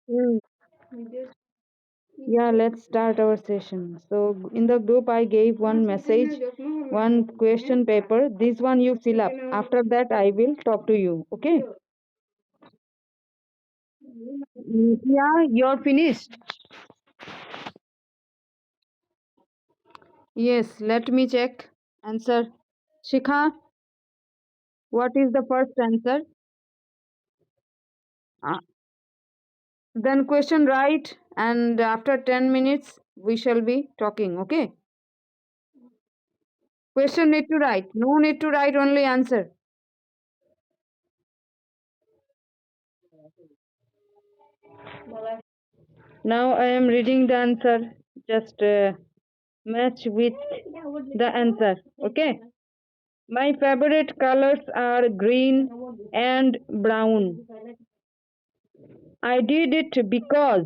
Mm, Yeah, let's start our session. So, in the group, I gave one message, one question paper. This one you fill up. After that, I will talk to you. Okay? Yeah, you're finished. Yes, let me check. Answer. Shikha, what is the first answer? Uh, then question right, and after 10 minutes, we shall be talking. Okay? Question need to write. No need to write, only answer. Now I am reading the answer. Just match with the answer. Okay. My favorite colors are green and brown. I did it because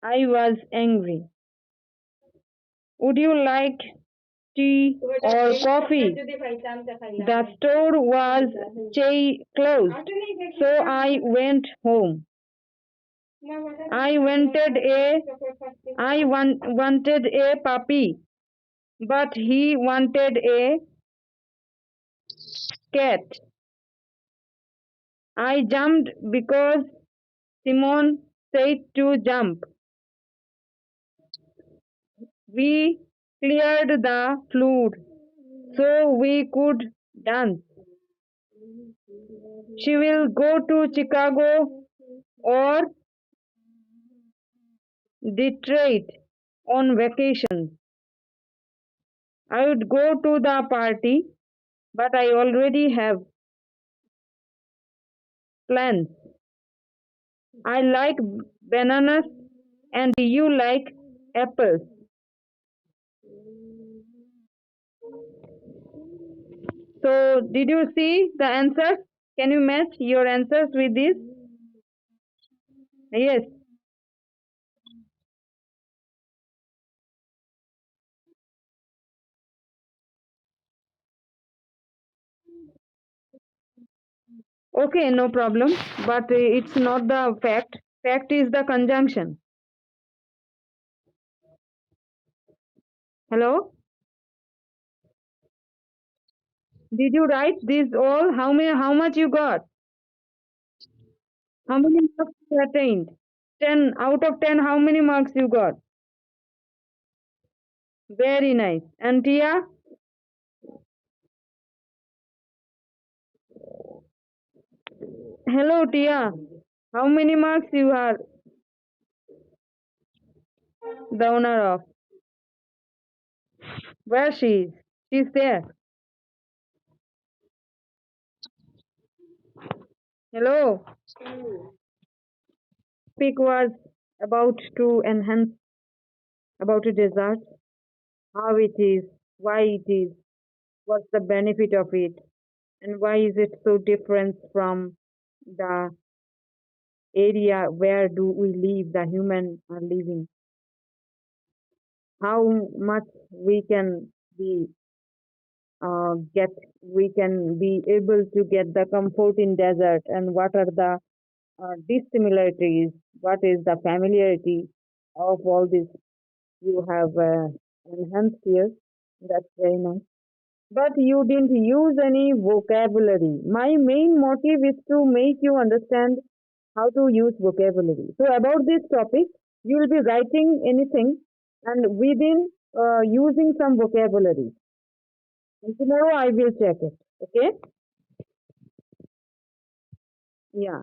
I was angry. Would you like tea or coffee? The store was closed, so I went home. I wanted a puppy, but he wanted a cat. I jumped because Simon said to jump. We cleared the floor so we could dance. She will go to Chicago or Detroit on vacation. I would go to the party, but I already have plans. I like bananas and you like apples. So, did you see the answers? Can you match your answers with this? Yes. Okay, no problem. But it's not the fact. Fact is the conjunction. Hello? Did you write this all? How much you got? How many marks you attained? 10 out of 10, how many marks you got? Very nice. And Tia? Hello, Tia. How many marks you are the owner of? Where she is? She's there. Hello. Topic was about to enhance about a dessert, how it is, why it is, what's the benefit of it, and why is it so different from the area where do we live, the human are living, how much we can be get we can be able to get the comfort in desert, and what are the dissimilarities, what is the familiarity of all this you have enhanced here. That's very nice. But you didn't use any vocabulary. My main motive is to make you understand how to use vocabulary. So about this topic, you will be writing anything and within using some vocabulary. And tomorrow I will check it. Okay? Yeah.